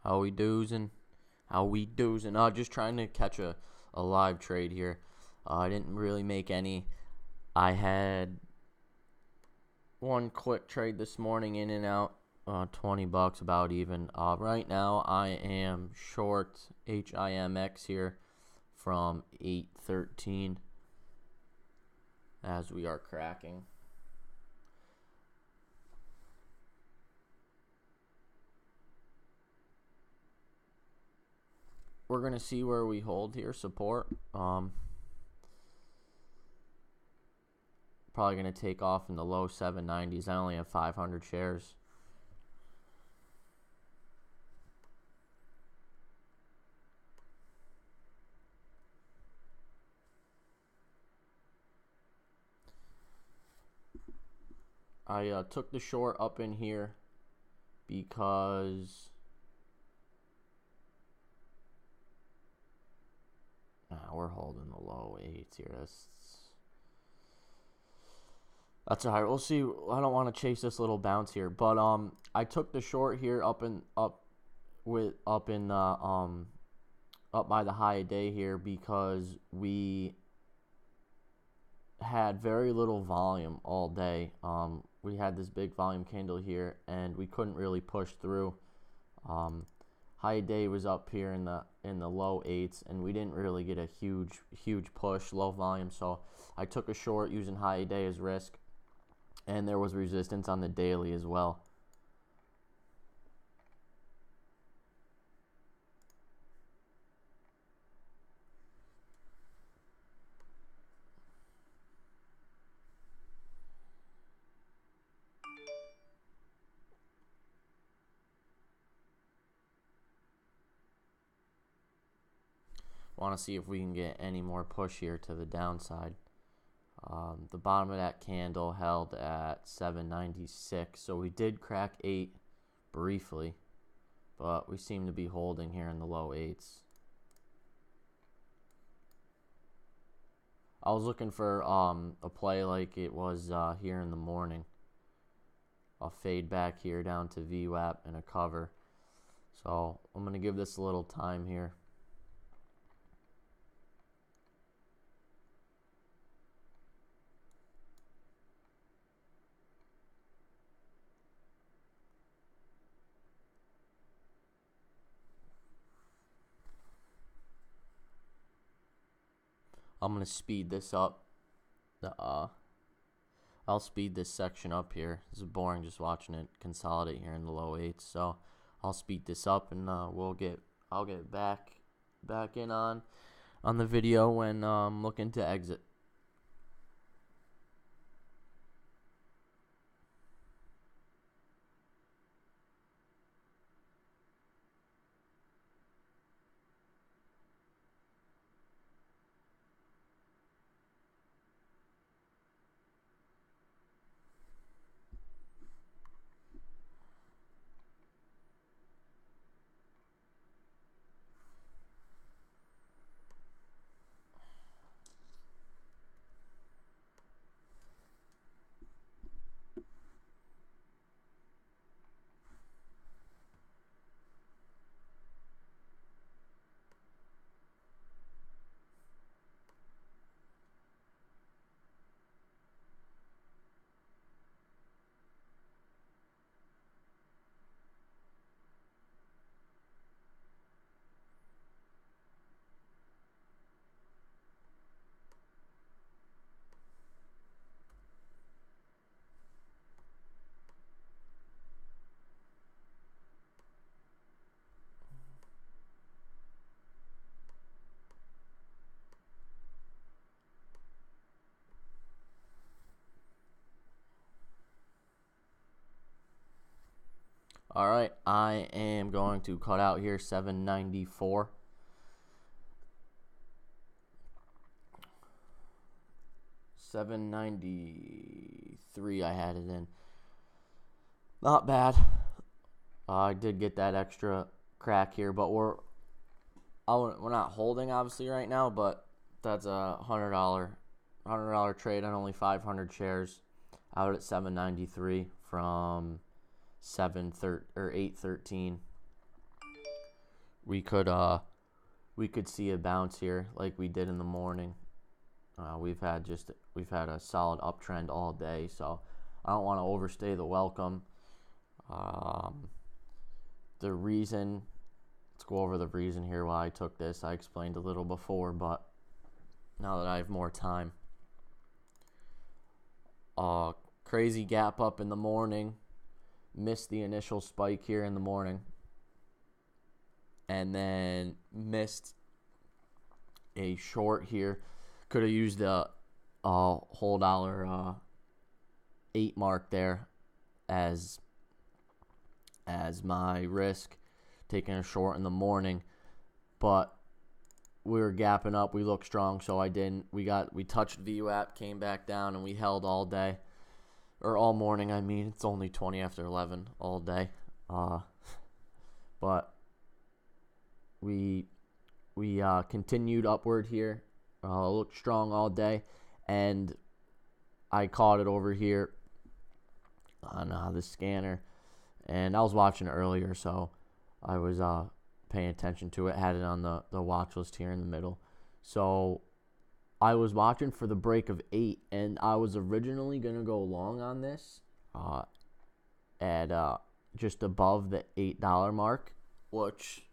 How we doozin'? Just trying to catch a live trade here. I didn't really make any. I had one quick trade this morning in and out. $20 about even. Right now I am short HIMX here from 813 as we are cracking. We're going to see where we hold here, support. Probably going to take off in the low 790s. I only have 500 shares. I took the short up in here because we're holding the low 8s here. That's all right. We'll see. I don't want to chase this little bounce here, but I took the short here up by the high day here because we had very little volume all day. We had this big volume candle here, and we couldn't really push through. High day was up here in the low 8s, and we didn't really get a huge push, low volume. So I took a short using high day as risk, and there was resistance on the daily as well. Want to see if we can get any more push here to the downside. The bottom of that candle held at 796, so we did crack 8 briefly, but we seem to be holding here in the low 8s. I was looking for a play like it was here in the morning. I'll fade back here down to VWAP and a cover. So I'm going to give this a little time here. I'm going to speed this up. I'll speed this section up here. This is boring just watching it consolidate here in the low 8s. So I'll speed this up, and I'll get back in on the video when I'm looking to exit. All right, I am going to cut out here 794. $793 I had it in. Not bad. I did get that extra crack here, but we're not holding obviously right now, but that's a $100 trade on only 500 shares out at 793 from 813. we could see a bounce here like we did in the morning. We've had a solid uptrend all day, so I don't want to overstay the welcome. The reason, let's go over the reason here why I took this. I explained a little before, but now that I have more time. Crazy gap up in the morning. Missed the initial spike here in the morning. And then missed a short here. Could have used the whole $8 mark there as my risk, taking a short in the morning. But we were gapping up. We looked strong, so I didn't. We touched VWAP, came back down, and we held all day. Or all morning, I mean. It's only 20 after 11 all day. But we continued upward here. Looked strong all day. And I caught it over here on the scanner. And I was watching it earlier, so I was paying attention to it. Had it on the watch list here in the middle. So I was watching for the break of 8, and I was originally going to go long on this at just above the $8 mark, which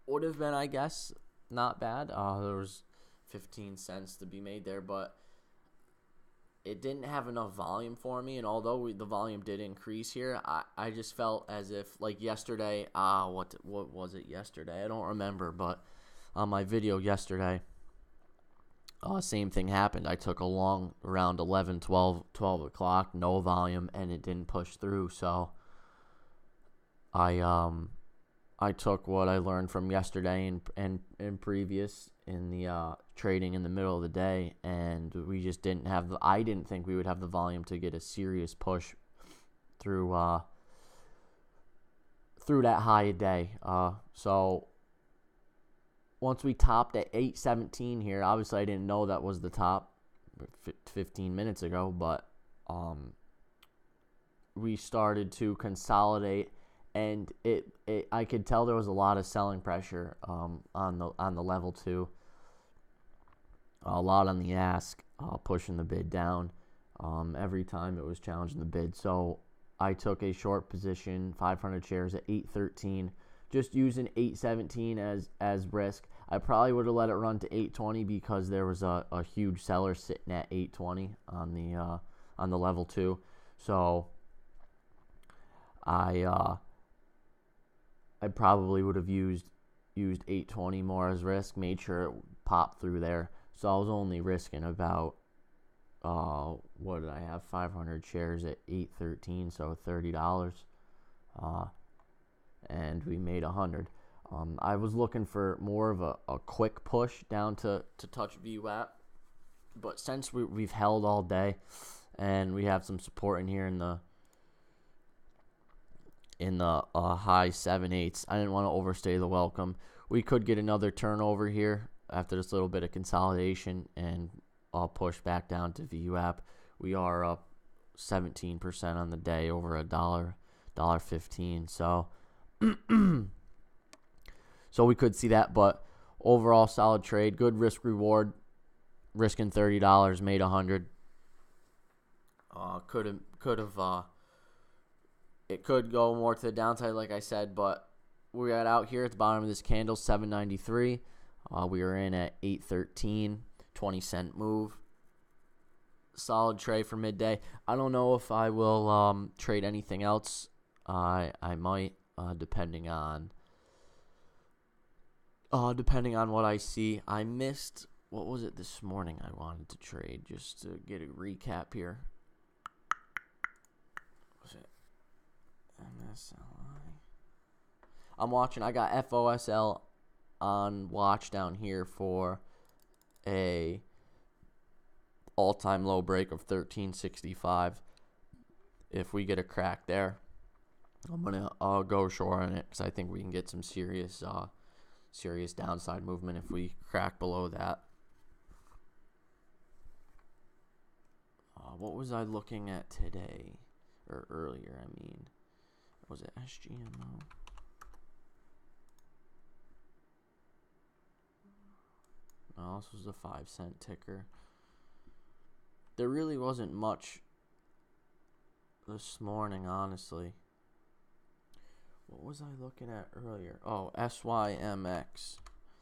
would have been, I guess, not bad. There was 15 cents to be made there, but it didn't have enough volume for me, and although the volume did increase here, I just felt as if, like yesterday, what was it yesterday? I don't remember, but on my video yesterday, same thing happened. I took a long around 11, 12 o'clock, no volume, and it didn't push through. So I took what I learned from yesterday and previous in the trading in the middle of the day, and we just didn't have I didn't think we would have the volume to get a serious push through that high day. So once we topped at 817 here, obviously I didn't know that was the top 15 minutes ago, but we started to consolidate, and I could tell there was a lot of selling pressure on the level 2. A lot on the ask, pushing the bid down every time it was challenging the bid. So I took a short position, 500 shares at 813. Just using 817 as risk. I probably would have let it run to 820 because there was a huge seller sitting at 820 on the level 2. So I probably would have used 820 more as risk. Made sure it popped through there. So I was only risking about what did I have? 500 shares at 813, so $30. And we made 100. I was looking for more of a quick push down to touch VWAP, but since we've held all day, and we have some support in here in the high 7/8, I didn't want to overstay the welcome. We could get another turnover here after this little bit of consolidation, and I'll push back down to VWAP. We are up 17% on the day, over $1.15. So we could see that, but overall solid trade, good risk reward. Risking $30, made 100. It could go more to the downside, like I said, but we got out here at the bottom of this candle, 793. We were in at 813, 20-cent move. Solid trade for midday. I don't know if I will trade anything else. I might, depending on what I see. I missed, what was it this morning I wanted to trade, just to get a recap here. What was it? MSLI. I'm watching. I got FOSL on watch down here for a all-time low break of 1365. If we get a crack there, I'm gonna go short on it because I think we can get some serious downside movement if we crack below that. What was I looking at today or earlier? I mean, was it SGMO? else was a 5-cent ticker. There really wasn't much this morning, honestly. What was I looking at earlier? Oh, SYMX.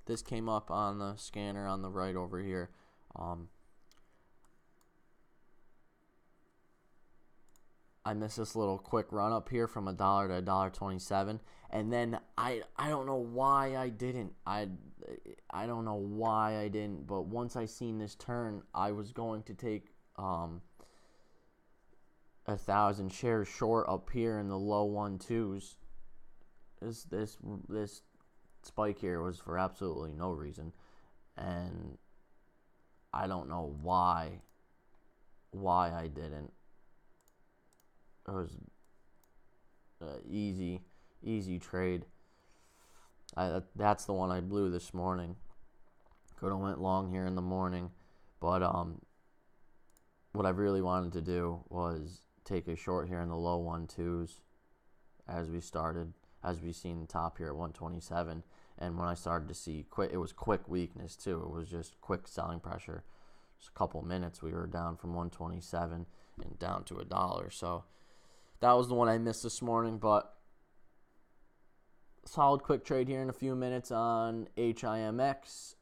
This came up on the scanner on the right over here. I missed this little quick run up here from $1 to $1.27, and then I don't know why I didn't. I don't know why I didn't. But once I seen this turn, I was going to take 1,000 shares short up here in the low 1.2s. This spike here was for absolutely no reason, and I don't know why I didn't. It was easy trade. That's the one I blew this morning. Could have went long here in the morning, but what I really wanted to do was take a short here in the low 1.2s as we seen the top here at 127, and when I started to see it was quick weakness too. It was just quick selling pressure. Just a couple minutes, we were down from 127 and down to $1. So that was the one I missed this morning, but solid quick trade here in a few minutes on HIMX.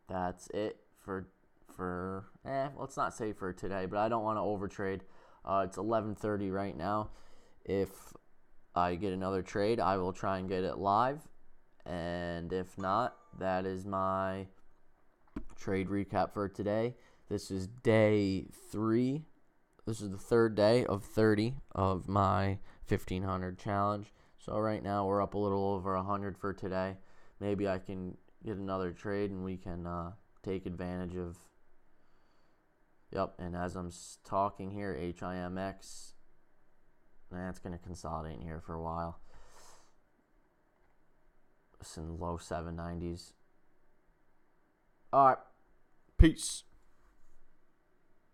That's it for let's not say for today, but I don't want to overtrade. It's 11:30 right now. If I get another trade, I will try and get it live, and if not, that is my trade recap for today. This is day 3. This is the third day of 30 of my 1,500 challenge. So right now we're up a little over 100 for today. Maybe I can get another trade and we can take advantage of. Yep, and as I'm talking here, HIMX, it's going to consolidate in here for a while. It's in low 790s. All right, peace.